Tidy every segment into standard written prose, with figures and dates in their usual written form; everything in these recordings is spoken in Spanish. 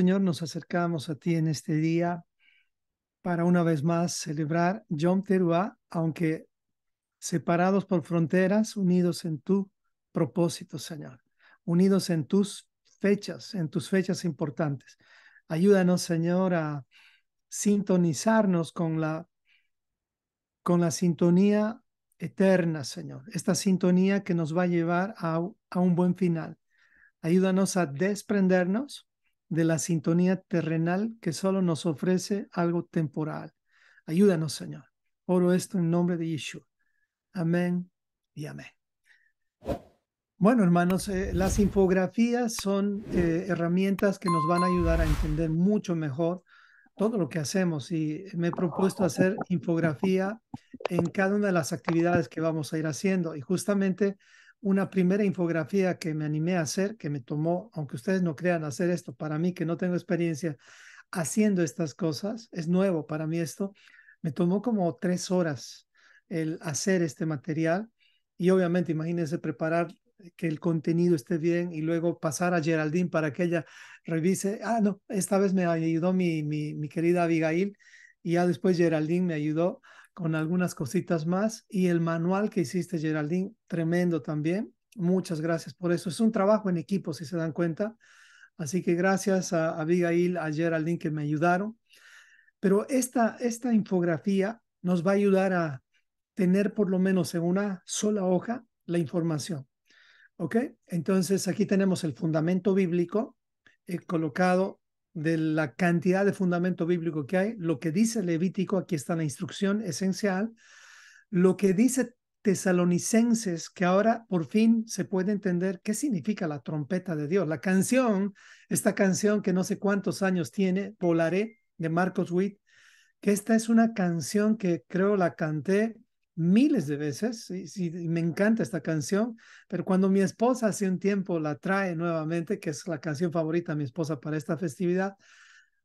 Señor, nos acercamos a ti en este día para una vez más celebrar Yom Teruah, aunque separados por fronteras, unidos en tu propósito, Señor, unidos en tus fechas importantes. Ayúdanos, Señor, a sintonizarnos con la sintonía eterna, Señor, esta sintonía que nos va a llevar a un buen final. Ayúdanos a desprendernos de la sintonía terrenal que solo nos ofrece algo temporal. Ayúdanos, Señor. Oro esto en nombre de Yeshua. Amén y amén. Bueno, hermanos, las infografías son herramientas que nos van a ayudar a entender mucho mejor todo lo que hacemos y me he propuesto hacer infografía en cada una de las actividades que vamos a ir haciendo. Y justamente una primera infografía que me animé a hacer, que me tomó, aunque ustedes no crean, hacer esto, para mí que no tengo experiencia haciendo estas cosas, es nuevo para mí esto, me tomó como 3 horas el hacer este material y obviamente imagínense preparar que el contenido esté bien y luego pasar a Geraldine para que ella revise. Ah, no, esta vez me ayudó mi querida Abigail y ya después Geraldine me ayudó con algunas cositas más y el manual que hiciste, Geraldine, tremendo también. Muchas gracias por eso. Es un trabajo en equipo, si se dan cuenta. Así que gracias a Abigail, a Geraldine que me ayudaron. Pero esta infografía nos va a ayudar a tener por lo menos en una sola hoja la información. ¿Ok? Entonces aquí tenemos el fundamento bíblico colocado de la cantidad de fundamento bíblico que hay, lo que dice Levítico, aquí está la instrucción esencial, lo que dice Tesalonicenses, que ahora por fin se puede entender qué significa la trompeta de Dios. La canción, esta canción que no sé cuántos años tiene, Volaré, de Marcos Witt, que esta es una canción que creo la canté miles de veces y me encanta esta canción, pero cuando mi esposa hace un tiempo la trae nuevamente, que es la canción favorita de mi esposa para esta festividad,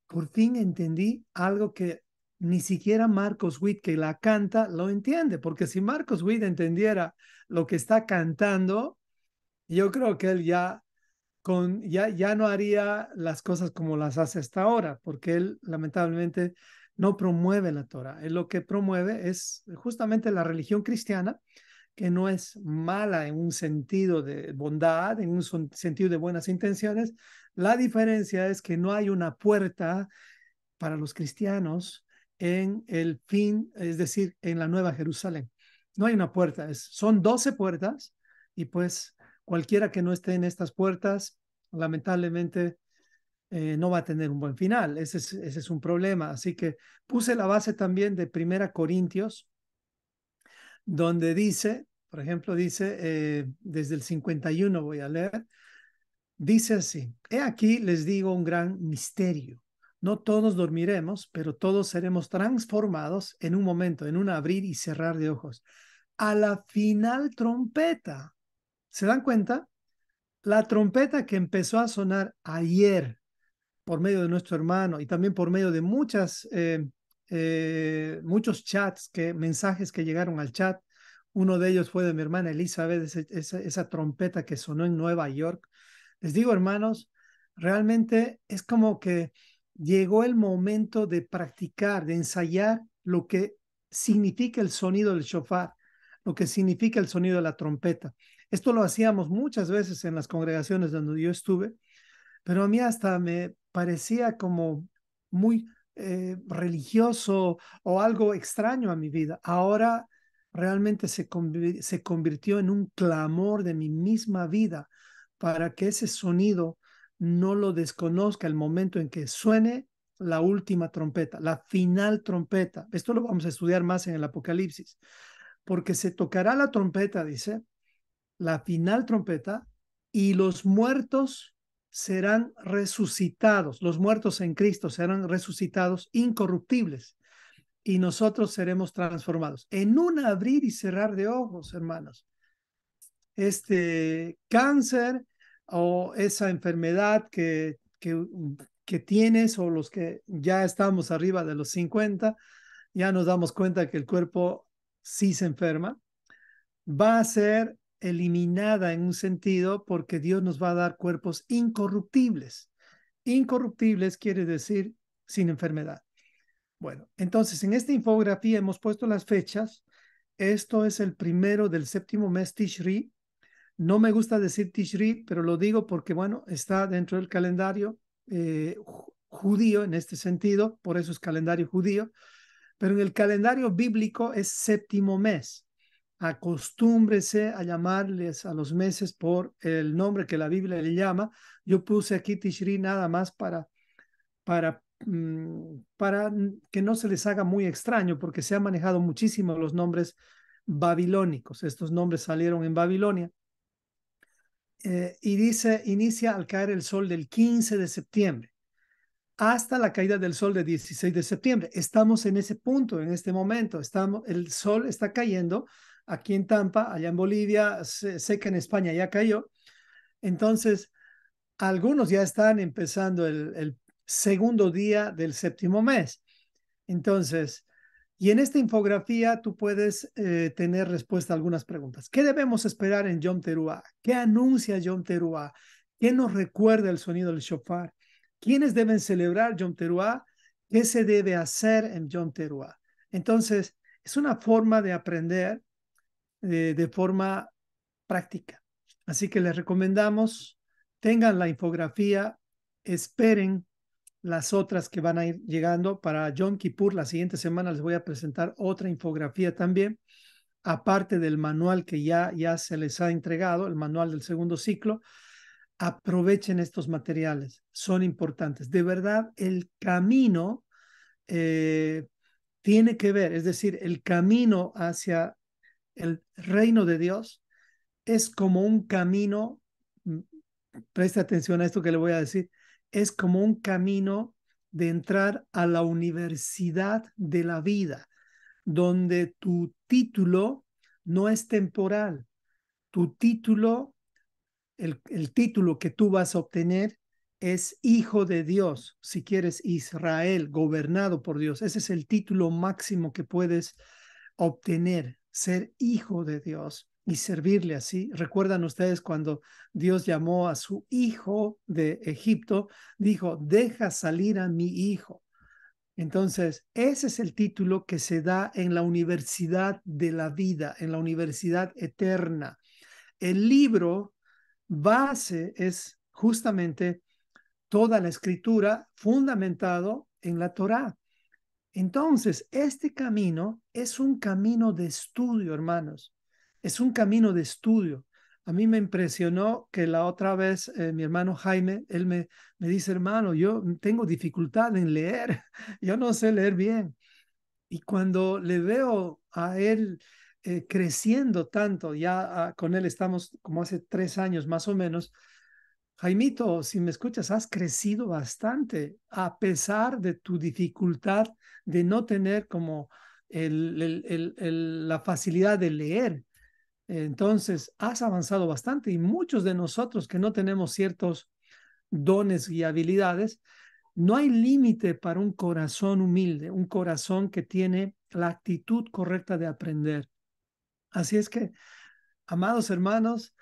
por fin entendí algo que ni siquiera Marcos Witt que la canta lo entiende, porque si Marcos Witt entendiera lo que está cantando, yo creo que él ya no haría las cosas como las hace hasta ahora, porque él lamentablemente no promueve la Torah. Él lo que promueve es justamente la religión cristiana, que no es mala en un sentido de bondad, en un sentido de buenas intenciones. La diferencia es que no hay una puerta para los cristianos en el fin, es decir, en la Nueva Jerusalén. No hay una puerta, son 12 puertas y pues cualquiera que no esté en estas puertas, lamentablemente no va a tener un buen final. Ese es un problema. Así que puse la base también de Primera Corintios, donde dice, por ejemplo, dice, desde el 51 voy a leer, dice así: he aquí les digo un gran misterio. No todos dormiremos, pero todos seremos transformados en un momento, en un abrir y cerrar de ojos. A la final trompeta. ¿Se dan cuenta? La trompeta que empezó a sonar ayer por medio de nuestro hermano y también por medio de muchos chats, mensajes que llegaron al chat. Uno de ellos fue de mi hermana Elizabeth, esa trompeta que sonó en Nueva York. Les digo, hermanos, realmente es como que llegó el momento de practicar, de ensayar lo que significa el sonido del shofar, lo que significa el sonido de la trompeta. Esto lo hacíamos muchas veces en las congregaciones donde yo estuve, pero a mí hasta me parecía como muy religioso o algo extraño a mi vida. Ahora realmente se convirtió en un clamor de mi misma vida para que ese sonido no lo desconozca el momento en que suene la última trompeta, la final trompeta. Esto lo vamos a estudiar más en el Apocalipsis, porque se tocará la trompeta, dice, la final trompeta, y los muertos serán resucitados, los muertos en Cristo serán resucitados incorruptibles y nosotros seremos transformados en un abrir y cerrar de ojos, hermanos. Este cáncer o esa enfermedad que tienes, o los que ya estamos arriba de los 50, ya nos damos cuenta que el cuerpo sí se enferma, va a ser eliminada en un sentido porque Dios nos va a dar cuerpos incorruptibles. Incorruptibles quiere decir sin enfermedad. Bueno, entonces en esta infografía hemos puesto las fechas. Esto es el primero del séptimo mes Tishri. No me gusta decir Tishri, pero lo digo porque, bueno, está dentro del calendario judío en este sentido, por eso es calendario judío, pero en el calendario bíblico es séptimo mes. Acostúmbrese a llamarles a los meses por el nombre que la Biblia le llama. Yo puse aquí Tishri nada más para que no se les haga muy extraño, porque se han manejado muchísimo los nombres babilónicos. Estos nombres salieron en Babilonia. Y dice, inicia al caer el sol del 15 de septiembre hasta la caída del sol del 16 de septiembre. Estamos en ese punto, en este momento. El sol está cayendo aquí en Tampa, allá en Bolivia, sé que en España ya cayó. Entonces, algunos ya están empezando el segundo día del séptimo mes. Entonces, y en esta infografía tú puedes tener respuesta a algunas preguntas. ¿Qué debemos esperar en Yom Teruah? ¿Qué anuncia Yom Teruah? ¿Qué nos recuerda el sonido del shofar? ¿Quiénes deben celebrar Yom Teruah? ¿Qué se debe hacer en Yom Teruah? Entonces, es una forma de aprender de forma práctica. Así que les recomendamos, tengan la infografía, esperen las otras que van a ir llegando para Yom Kippur. La siguiente semana les voy a presentar otra infografía también, aparte del manual que ya se les ha entregado, el manual del segundo ciclo. Aprovechen estos materiales, son importantes. De verdad, el camino tiene que ver, es decir, el camino hacia el reino de Dios es como un camino, preste atención a esto que le voy a decir, es como un camino de entrar a la universidad de la vida, donde tu título no es temporal, tu título, el título que tú vas a obtener es hijo de Dios, si quieres Israel, gobernado por Dios. Ese es el título máximo que puedes obtener, ser hijo de Dios y servirle así. ¿Recuerdan ustedes cuando Dios llamó a su hijo de Egipto? Dijo, deja salir a mi hijo. Entonces, ese es el título que se da en la universidad de la vida, en la universidad eterna. El libro base es justamente toda la escritura fundamentado en la Torá. Entonces, este camino es un camino de estudio, hermanos. Es un camino de estudio. A mí me impresionó que la otra vez mi hermano Jaime, él me dice, hermano, yo tengo dificultad en leer, yo no sé leer bien. Y cuando le veo a él creciendo tanto, ya con él estamos como hace 3 años más o menos. Jaimito, si me escuchas, has crecido bastante a pesar de tu dificultad de no tener como la facilidad de leer. Entonces, has avanzado bastante y muchos de nosotros que no tenemos ciertos dones y habilidades, no hay límite para un corazón humilde, un corazón que tiene la actitud correcta de aprender. Así es que, amados hermanos,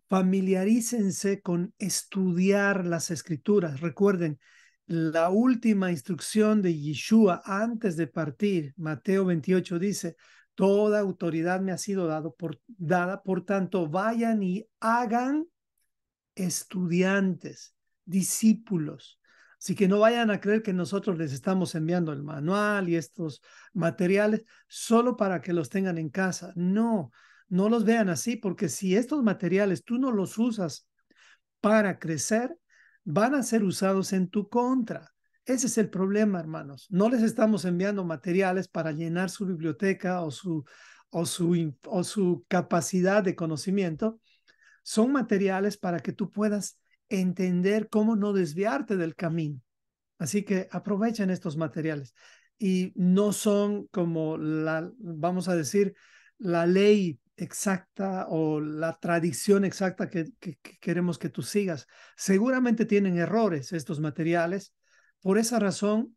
familiarícense con estudiar las escrituras. Recuerden, la última instrucción de Yeshua antes de partir, Mateo 28 dice, toda autoridad me ha sido dada, por tanto, vayan y hagan estudiantes, discípulos. Así que no vayan a creer que nosotros les estamos enviando el manual y estos materiales solo para que los tengan en casa. No, no los vean así, porque si estos materiales tú no los usas para crecer, van a ser usados en tu contra. Ese es el problema, hermanos. No les estamos enviando materiales para llenar su biblioteca o su capacidad de conocimiento. Son materiales para que tú puedas entender cómo no desviarte del camino. Así que aprovechen estos materiales y no son como vamos a decir, la ley exacta o la tradición exacta que queremos que tú sigas. Seguramente tienen errores estos materiales. Por esa razón,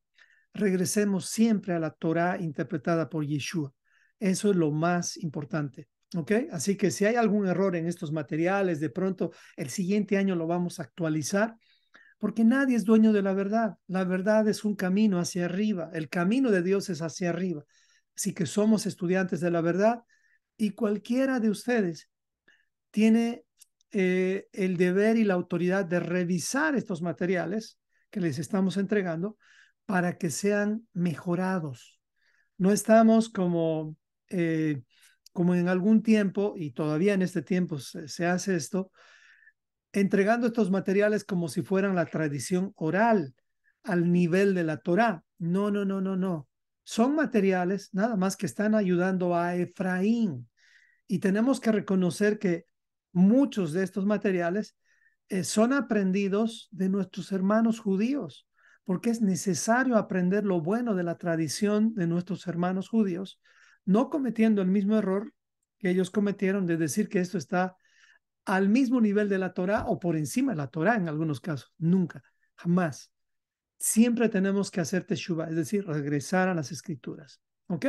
regresemos siempre a la Torá interpretada por Yeshua. Eso es lo más importante. ¿Ok? Así que si hay algún error en estos materiales, de pronto el siguiente año lo vamos a actualizar porque nadie es dueño de la verdad. La verdad es un camino hacia arriba, el camino de Dios es hacia arriba. Así que somos estudiantes de la verdad y cualquiera de ustedes tiene el deber y la autoridad de revisar estos materiales que les estamos entregando para que sean mejorados. No estamos como en algún tiempo, y todavía en este tiempo se hace esto, entregando estos materiales como si fueran la tradición oral al nivel de la Torá. No, no, no, no, no. Son materiales nada más que están ayudando a Efraín. Y tenemos que reconocer que muchos de estos materiales son aprendidos de nuestros hermanos judíos, porque es necesario aprender lo bueno de la tradición de nuestros hermanos judíos, no cometiendo el mismo error que ellos cometieron de decir que esto está al mismo nivel de la Torá o por encima de la Torá en algunos casos. Nunca, jamás. Siempre tenemos que hacer teshuva, es decir, regresar a las escrituras. ¿Ok?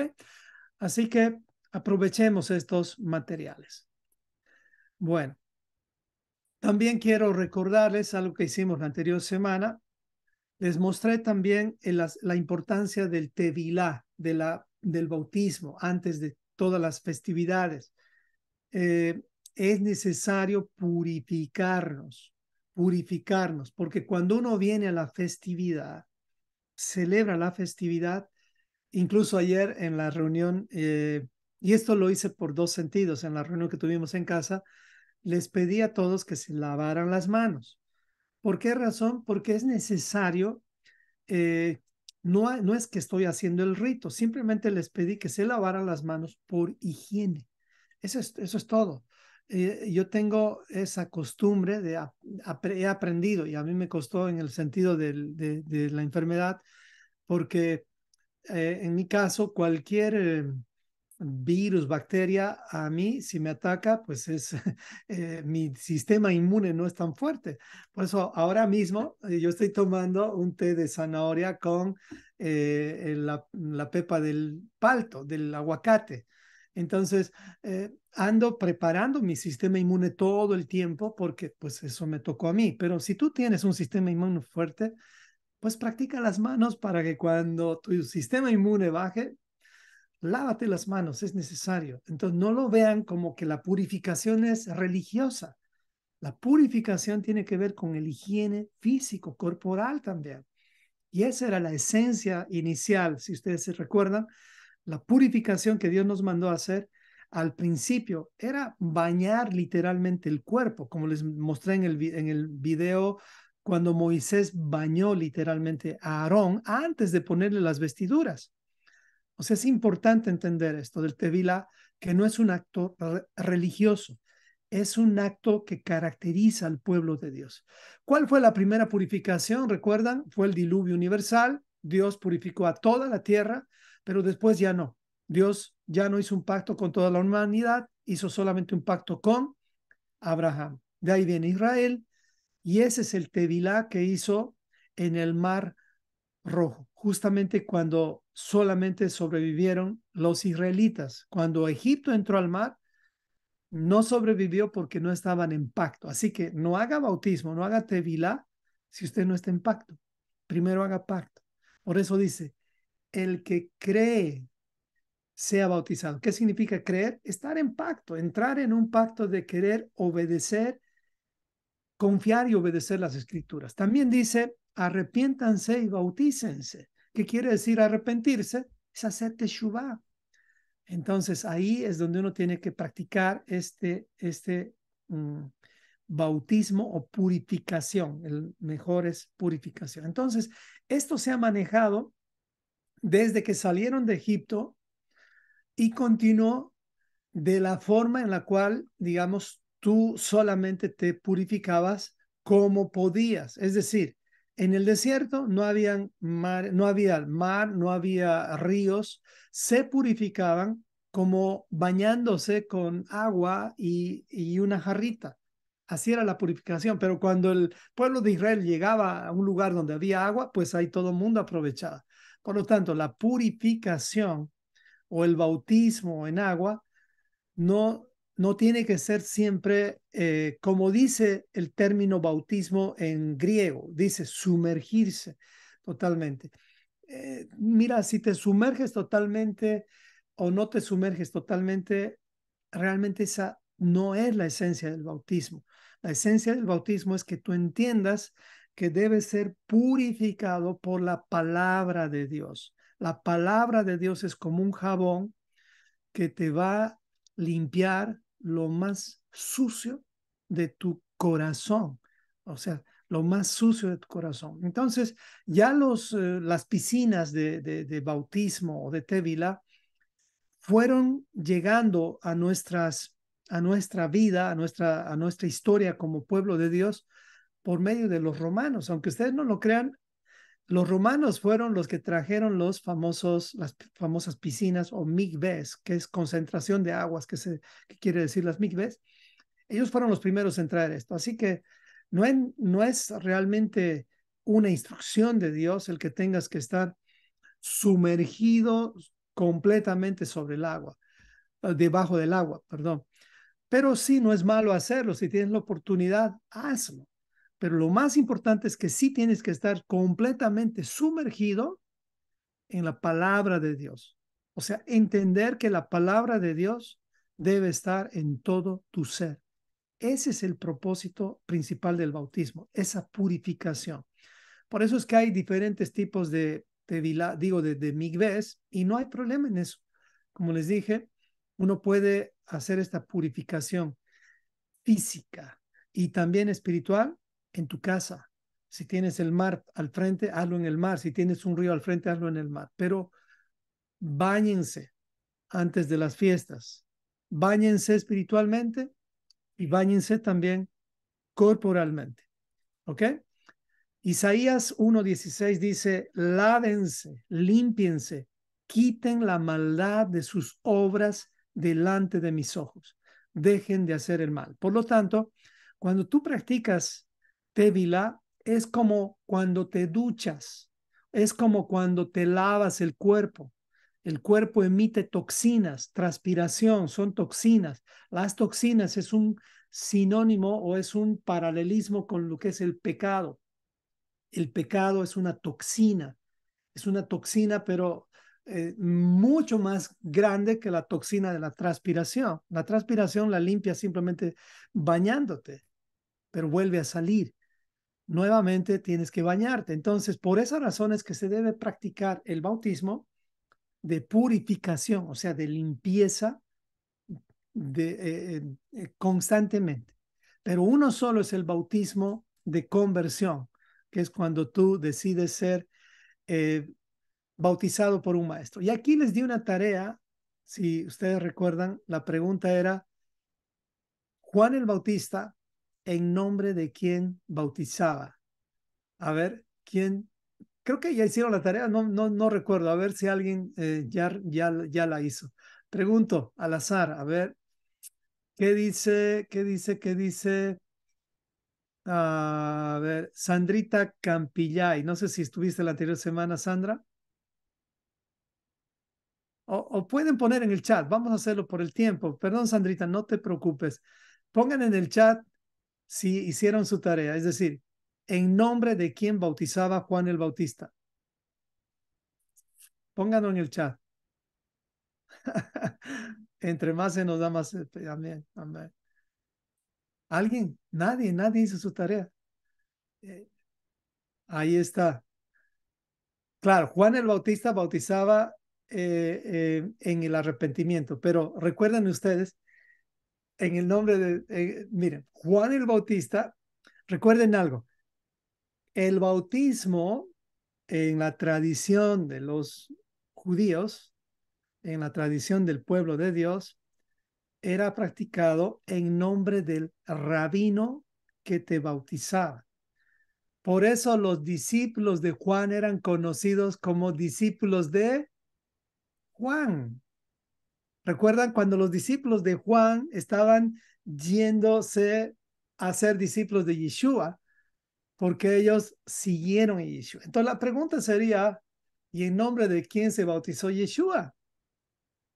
Así que aprovechemos estos materiales. Bueno, también quiero recordarles algo que hicimos la anterior semana. Les mostré también la importancia del tevilá, del bautismo, antes de todas las festividades. Es necesario purificarnos, porque cuando uno viene a la festividad, celebra la festividad, incluso ayer en la reunión, y esto lo hice por dos sentidos, en la reunión que tuvimos en casa, les pedí a todos que se lavaran las manos. ¿Por qué razón? Porque es necesario, eh, no es que estoy haciendo el rito, simplemente les pedí que se lavaran las manos por higiene. Eso es todo. Yo tengo esa costumbre he aprendido, y a mí me costó en el sentido de la enfermedad, porque en mi caso, cualquier virus, bacteria, a mí, si me ataca, pues mi sistema inmune no es tan fuerte. Por eso ahora mismo yo estoy tomando un té de zanahoria con la pepa del palto, del aguacate. Entonces, ando preparando mi sistema inmune todo el tiempo porque pues eso me tocó a mí. Pero si tú tienes un sistema inmune fuerte, pues practica las manos para que cuando tu sistema inmune baje, lávate las manos, es necesario. Entonces no lo vean como que la purificación es religiosa. La purificación tiene que ver con el higiene físico, corporal también. Y esa era la esencia inicial, si ustedes se recuerdan, la purificación que Dios nos mandó a hacer al principio era bañar literalmente el cuerpo, como les mostré en el video cuando Moisés bañó literalmente a Aarón antes de ponerle las vestiduras. O sea, es importante entender esto del Tevilá, que no es un acto religioso, es un acto que caracteriza al pueblo de Dios. ¿Cuál fue la primera purificación? ¿Recuerdan? Fue el diluvio universal. Dios purificó a toda la tierra, pero después ya no. Dios ya no hizo un pacto con toda la humanidad, hizo solamente un pacto con Abraham. De ahí viene Israel, y ese es el Tevilá que hizo en el mar Rojo, justamente cuando solamente sobrevivieron los israelitas. Cuando Egipto entró al mar, no sobrevivió porque no estaban en pacto. Así que no haga bautismo, no haga tevilá si usted no está en pacto. Primero haga pacto. Por eso dice, el que cree sea bautizado. ¿Qué significa creer? Estar en pacto, entrar en un pacto de querer obedecer, confiar y obedecer las escrituras. También dice, arrepiéntanse y bautícense. ¿Qué quiere decir arrepentirse? Es hacer teshuvah. Entonces ahí es donde uno tiene que practicar um, bautismo o purificación. El mejor es purificación. Entonces, esto se ha manejado desde que salieron de Egipto y continuó de la forma en la cual, digamos, tú solamente te purificabas como podías. Es decir, en el desierto no había mar, no había ríos, se purificaban como bañándose con agua y una jarrita. Así era la purificación, pero cuando el pueblo de Israel llegaba a un lugar donde había agua, pues ahí todo el mundo aprovechaba. Por lo tanto, la purificación o el bautismo en agua no no tiene que ser siempre, como dice el término bautismo en griego, dice sumergirse totalmente. Mira, si te sumerges totalmente o no te sumerges totalmente, realmente esa no es la esencia del bautismo. La esencia del bautismo es que tú entiendas que debes ser purificado por la palabra de Dios. La palabra de Dios es como un jabón que te va a limpiar lo más sucio de tu corazón. O sea, lo más sucio de tu corazón. Entonces, ya las piscinas de bautismo o de Tevila fueron llegando a nuestra vida, a nuestra historia como pueblo de Dios por medio de los romanos. Aunque ustedes no lo crean, los romanos fueron los que trajeron las famosas piscinas o mikvés, que es concentración de aguas, que quiere decir las mikvés. Ellos fueron los primeros en traer esto. Así que no es realmente una instrucción de Dios el que tengas que estar sumergido completamente sobre el agua, debajo del agua, perdón. Pero sí, no es malo hacerlo. Si tienes la oportunidad, hazlo. Pero lo más importante es que sí tienes que estar completamente sumergido en la palabra de Dios. O sea, entender que la palabra de Dios debe estar en todo tu ser. Ese es el propósito principal del bautismo, esa purificación. Por eso es que hay diferentes tipos de migvés y no hay problema en eso. Como les dije, uno puede hacer esta purificación física y también espiritual en tu casa. Si tienes el mar al frente, hazlo en el mar. Si tienes un río al frente, hazlo en el mar. Pero báñense antes de las fiestas. Báñense espiritualmente y báñense también corporalmente. ¿Ok? Isaías 1:16 dice, lávense, límpiense, quiten la maldad de sus obras delante de mis ojos, dejen de hacer el mal. Por lo tanto, cuando tú practicas Tevila, es como cuando te duchas, es como cuando te lavas el cuerpo. El cuerpo emite toxinas, transpiración, son toxinas. Las toxinas es un sinónimo o es un paralelismo con lo que es el pecado. El pecado es una toxina, pero mucho más grande que la toxina de la transpiración. La transpiración la limpias simplemente bañándote, pero vuelve a salir. Nuevamente tienes que bañarte. Entonces, por esa razón es que se debe practicar el bautismo de purificación, o sea, de limpieza constantemente. Pero uno solo es el bautismo de conversión, que es cuando tú decides ser eh, bautizado por un maestro. Y aquí les di una tarea, si ustedes recuerdan, la pregunta era, Juan el Bautista, ¿en nombre de quién bautizaba? A ver, ¿quién? Creo que ya hicieron la tarea, no recuerdo, a ver si alguien ya la hizo. Pregunto al azar, a ver, ¿qué dice? ¿Qué dice? ¿Qué dice? A ver, Sandrita Campillay, no sé si estuviste la anterior semana, Sandra. O pueden poner en el chat, vamos a hacerlo por el tiempo. Perdón, Sandrita, no te preocupes. Pongan en el chat si hicieron su tarea, es decir, en nombre de quién bautizaba Juan el Bautista. Pónganlo en el chat. Entre más se nos da más. Amén, amén. ¿Alguien? Nadie hizo su tarea. Eh, ahí está. Claro, Juan el Bautista bautizaba en el arrepentimiento, pero recuerden ustedes, en el nombre miren, Juan el Bautista, recuerden algo, el bautismo en la tradición de los judíos, en la tradición del pueblo de Dios, era practicado en nombre del rabino que te bautizaba. Por eso los discípulos de Juan eran conocidos como discípulos de Juan. ¿Recuerdan cuando los discípulos de Juan estaban yéndose a ser discípulos de Yeshua? Porque ellos siguieron a Yeshua. Entonces la pregunta sería, ¿y en nombre de quién se bautizó Yeshua?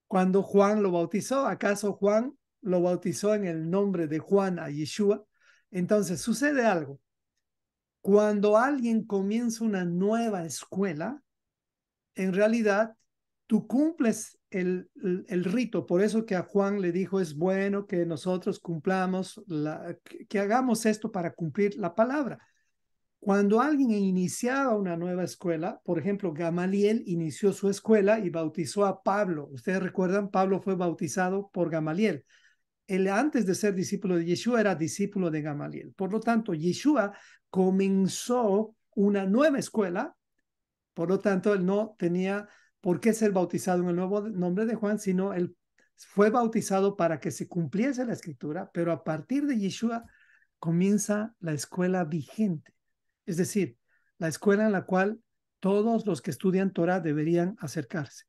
Cuando Juan lo bautizó, ¿acaso Juan lo bautizó en el nombre de Juan a Yeshua. Entonces sucede algo. Cuando alguien comienza una nueva escuela, en realidad tú cumples el rito. Por eso que a Juan le dijo, es bueno que nosotros cumplamos, que hagamos esto para cumplir la palabra. Cuando alguien iniciaba una nueva escuela, por ejemplo, Gamaliel inició su escuela y bautizó a Pablo. Ustedes recuerdan, Pablo fue bautizado por Gamaliel. Él antes de ser discípulo de Yeshua era discípulo de Gamaliel. Por lo tanto, Yeshua comenzó una nueva escuela. Por lo tanto, él no tenía por qué ser bautizado en el nuevo nombre de Juan, sino él fue bautizado para que se cumpliese la escritura, pero a partir de Yeshua comienza la escuela vigente. Es decir, la escuela en la cual todos los que estudian Torah deberían acercarse.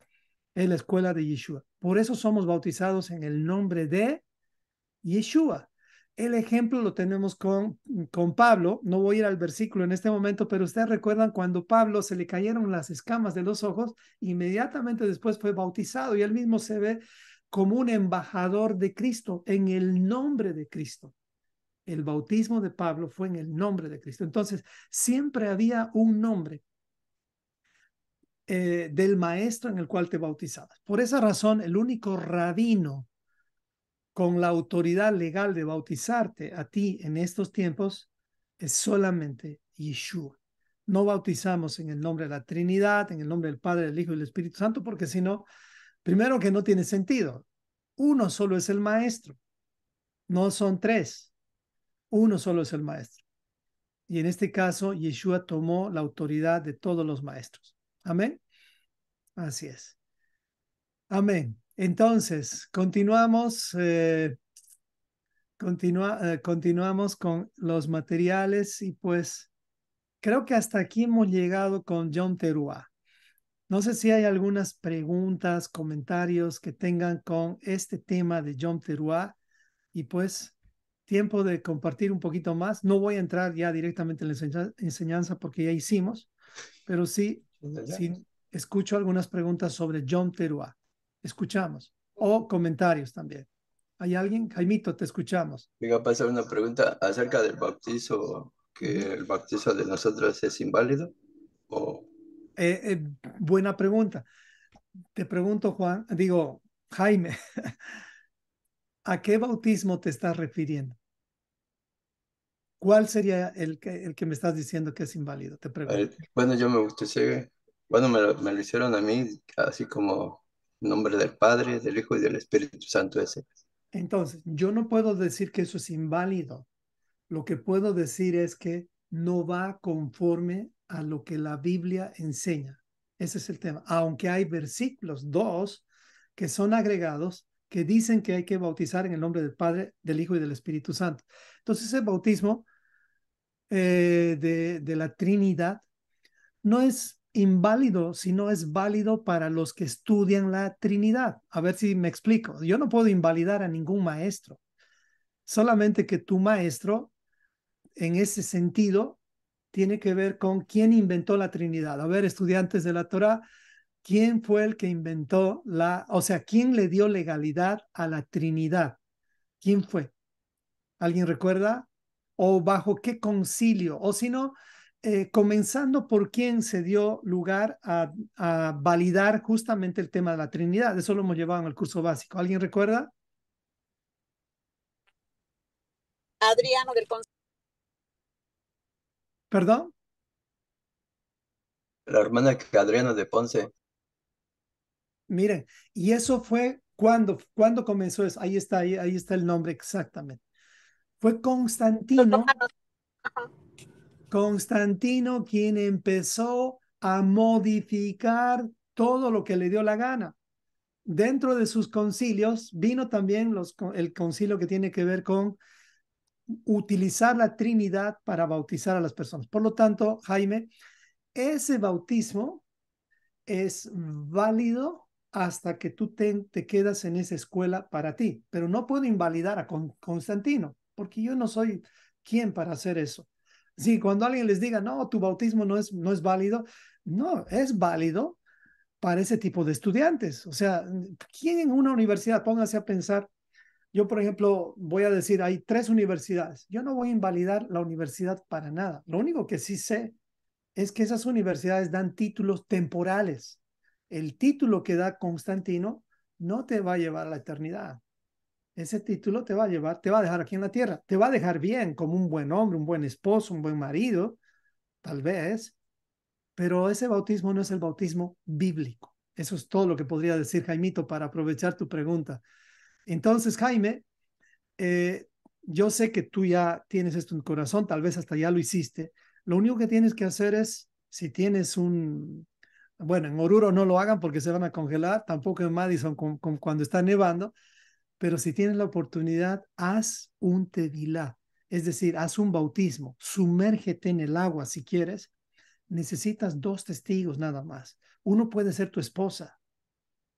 Es la escuela de Yeshua. Por eso somos bautizados en el nombre de Yeshua. El ejemplo lo tenemos con Pablo. No voy a ir al versículo en este momento, pero ustedes recuerdan cuando Pablo se le cayeron las escamas de los ojos, inmediatamente después fue bautizado y él mismo se ve como un embajador de Cristo en el nombre de Cristo. El bautismo de Pablo fue en el nombre de Cristo. Entonces, siempre había un nombre del maestro en el cual te bautizabas. Por esa razón, el único rabino con la autoridad legal de bautizarte a ti en estos tiempos es solamente Yeshua. No bautizamos en el nombre de la Trinidad, en el nombre del Padre, del Hijo y del Espíritu Santo, porque si no, primero que no tiene sentido. Uno solo es el maestro, no son tres. Uno solo es el maestro. Y en este caso, Yeshua tomó la autoridad de todos los maestros. Amén. Así es. Amén. Entonces, continuamos. Continuamos con los materiales y pues creo que hasta aquí hemos llegado con John Teruá. No sé si hay algunas preguntas, comentarios que tengan con este tema de John Teruá y pues tiempo de compartir un poquito más. No voy a entrar ya directamente en la enseñanza porque ya hicimos, pero sí escucho algunas preguntas sobre John Teruá. Escuchamos o comentarios también. ¿Hay alguien? Jaimito, te escuchamos. Venga, a pasar una pregunta acerca del bautizo, Ujú. que el bautizo de nosotros es inválido. O Buena pregunta. Te pregunto, Jaime, ¿a qué bautismo te estás refiriendo? ¿Cuál sería el que me estás diciendo que es inválido? Te pregunto. bueno, yo me bauticé, bueno, me lo hicieron a mí, así como en nombre del Padre, del Hijo y del Espíritu Santo ese. Entonces, yo no puedo decir que eso es inválido. Lo que puedo decir es que no va conforme a lo que la Biblia enseña. Ese es el tema. Aunque hay versículos, dos, que son agregados, que dicen que hay que bautizar en el nombre del Padre, del Hijo y del Espíritu Santo. Entonces, ese bautismo de la Trinidad no es inválido, sino es válido para los que estudian la Trinidad. A ver si me explico. Yo no puedo invalidar a ningún maestro, solamente que tu maestro, en ese sentido, tiene que ver con quién inventó la Trinidad. A ver, estudiantes de la Torah, ¿quién fue el que inventó o sea, quién le dio legalidad a la Trinidad? ¿Quién fue? ¿Alguien recuerda? ¿O bajo qué concilio? O si no, comenzando por quién se dio lugar a validar justamente el tema de la Trinidad. Eso lo hemos llevado en el curso básico. ¿Alguien recuerda? Adriano del Concilio. ¿Perdón? La hermana que Adriana de Ponce. Miren, y eso fue cuando comenzó eso. Ahí está el nombre exactamente. Fue Los Constantino, romanos. Ajá. Constantino quien empezó a modificar todo lo que le dio la gana. Dentro de sus concilios vino también el concilio que tiene que ver con utilizar la Trinidad para bautizar a las personas. Por lo tanto, Jaime, ese bautismo es válido hasta que tú te quedas en esa escuela para ti, pero no puedo invalidar a Constantino, porque yo no soy quien para hacer eso. Sí, cuando alguien les diga, no, tu bautismo no es válido, no, es válido para ese tipo de estudiantes. O sea, ¿quién en una universidad, póngase a pensar, Yo, por ejemplo, voy a decir, hay 3 universidades. Yo no voy a invalidar la universidad para nada. Lo único que sí sé es que esas universidades dan títulos temporales. El título que da Constantino no te va a llevar a la eternidad. Ese título te va a llevar, te va a dejar aquí en la tierra. Te va a dejar bien como un buen hombre, un buen esposo, un buen marido, tal vez, pero ese bautismo no es el bautismo bíblico. Eso es todo lo que podría decir Jaimito para aprovechar tu pregunta. Entonces, Jaime, eh, yo sé que tú ya tienes esto en tu corazón, tal vez hasta ya lo hiciste. Lo único que tienes que hacer es, si tienes bueno, en Oruro no lo hagan porque se van a congelar, tampoco en Madison cuando está nevando, pero si tienes la oportunidad, haz un tevilá, es decir, haz un bautismo, sumérgete en el agua si quieres. Necesitas 2 testigos nada más. Uno puede ser tu esposa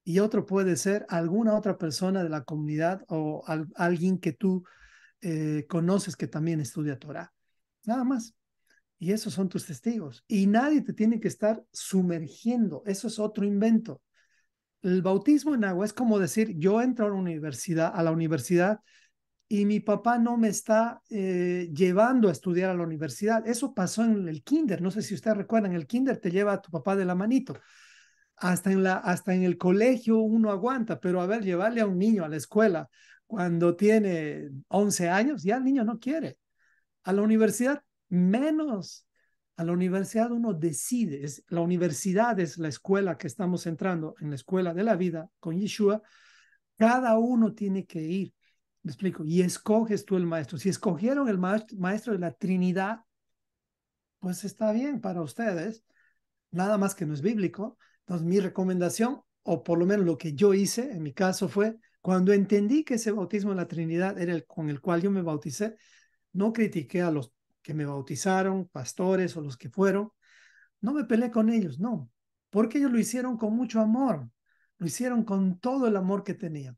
y otro puede ser alguna otra persona de la comunidad o alguien que tú conoces que también estudia Torah. Nada más. Y esos son tus testigos. Y nadie te tiene que estar sumergiendo. Eso es otro invento. El bautismo en agua es como decir, yo entro a la universidad y mi papá no me está llevando a estudiar a la universidad. Eso pasó en el kinder. No sé si ustedes recuerdan, el kinder te lleva a tu papá de la manito. Hasta en el colegio uno aguanta, pero a ver, llevarle a un niño a la escuela cuando tiene 11 años, ya el niño no quiere. A la universidad, menos. A la universidad uno decide. La universidad es la escuela que estamos entrando, en la escuela de la vida con Yeshua. Cada uno tiene que ir. Me explico. Y escoges tú el maestro. Si escogieron el maestro de la Trinidad, pues está bien para ustedes. Nada más que no es bíblico. Entonces, mi recomendación, o por lo menos lo que yo hice en mi caso fue, cuando entendí que ese bautismo en la Trinidad era el con el cual yo me bauticé, no critiqué a los que me bautizaron, pastores o los que fueron, no me peleé con ellos, no, porque ellos lo hicieron con mucho amor, lo hicieron con todo el amor que tenían,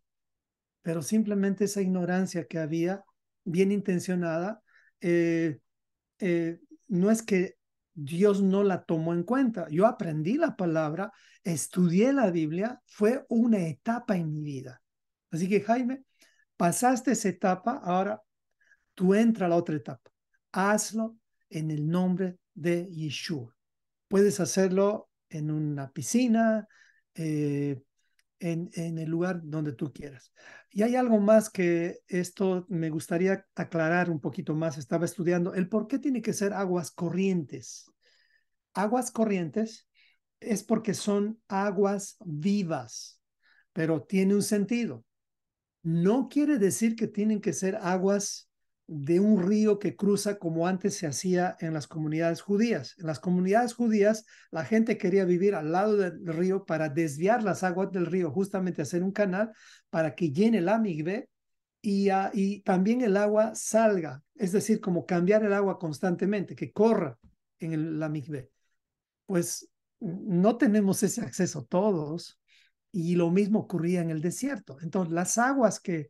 pero simplemente esa ignorancia que había, bien intencionada, eh, eh, no es que Dios no la tomó en cuenta. Yo aprendí la palabra, estudié la Biblia, fue una etapa en mi vida. Así que Jaime, pasaste esa etapa, ahora tú entra a la otra etapa. Hazlo en el nombre de Yeshua. Puedes hacerlo en una piscina, eh, en el lugar donde tú quieras. Y hay algo más que esto me gustaría aclarar un poquito más. Estaba estudiando el por qué tiene que ser aguas corrientes. Aguas corrientes es porque son aguas vivas, pero tiene un sentido. No quiere decir que tienen que ser aguas de un río que cruza como antes se hacía en las comunidades judías. En las comunidades judías, la gente quería vivir al lado del río para desviar las aguas del río, justamente hacer un canal para que llene la migbe y también el agua salga, es decir, como cambiar el agua constantemente, que corra en la migbe. Pues no tenemos ese acceso todos y lo mismo ocurría en el desierto. Entonces, las aguas que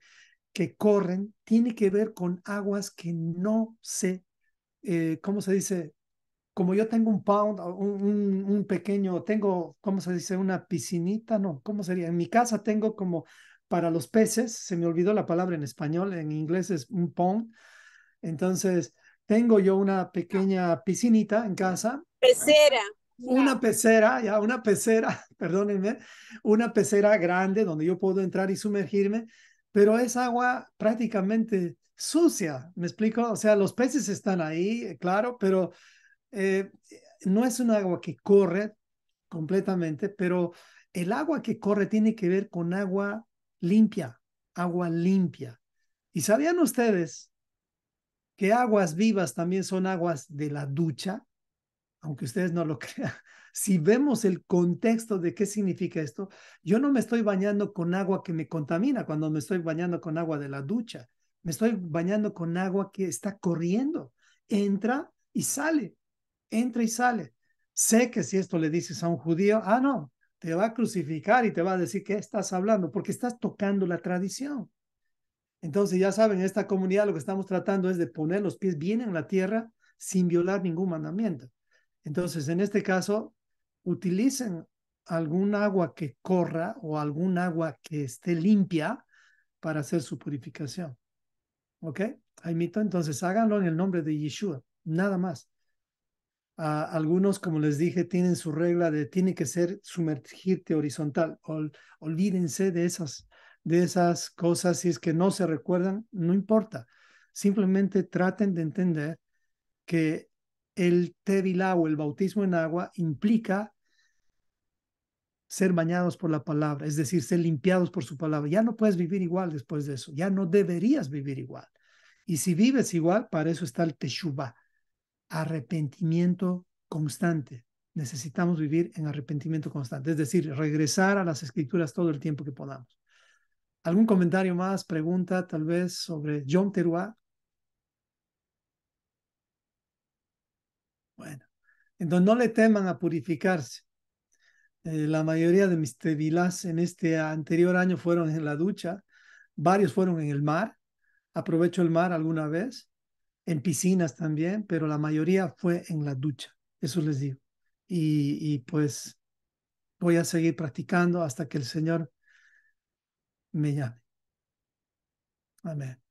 corren tiene que ver con aguas que no se, ¿cómo se dice? Como yo tengo un pound, un pequeño, tengo, ¿cómo se dice? Una piscinita, no, ¿cómo sería? En mi casa tengo como para los peces, se me olvidó la palabra en español, en inglés es un pond. Entonces, tengo yo una pequeña piscinita en casa, Pecera. una pecera, ya una pecera, perdónenme, una pecera grande donde yo puedo entrar y sumergirme, pero es agua prácticamente sucia, ¿me explico? O sea, los peces están ahí, claro, pero eh, no es un agua que corre completamente, pero el agua que corre tiene que ver con agua limpia, agua limpia. ¿Y sabían ustedes que aguas vivas también son aguas de la ducha? Aunque ustedes no lo crean, si vemos el contexto de qué significa esto, yo no me estoy bañando con agua que me contamina cuando me estoy bañando con agua de la ducha. Me estoy bañando con agua que está corriendo. Entra y sale, entra y sale. Sé que si esto le dices a un judío, no, te va a crucificar y te va a decir qué estás hablando, porque estás tocando la tradición. Entonces, ya saben, en esta comunidad lo que estamos tratando es de poner los pies bien en la tierra sin violar ningún mandamiento. Entonces, en este caso, utilicen algún agua que corra o algún agua que esté limpia para hacer su purificación. ¿Ok? Aimito, entonces háganlo en el nombre de Yeshua, nada más. Algunos, como les dije, tienen su regla de tiene que ser sumergirte horizontal. Olvídense de esas cosas. Si es que no se recuerdan, no importa. Simplemente traten de entender que el tevilá o el bautismo en agua implica ser bañados por la palabra, es decir, ser limpiados por su palabra. Ya no puedes vivir igual después de eso, ya no deberías vivir igual. Y si vives igual, para eso está el teshuvah, arrepentimiento constante. Necesitamos vivir en arrepentimiento constante, es decir, regresar a las escrituras todo el tiempo que podamos. ¿Algún comentario más, pregunta tal vez sobre Yom Teruah? Bueno, entonces no le teman a purificarse. La mayoría de mis tevilás en este anterior año fueron en la ducha, varios fueron en el mar, aprovecho el mar alguna vez, en piscinas también, pero la mayoría fue en la ducha, eso les digo. Y pues voy a seguir practicando hasta que el Señor me llame. Amén.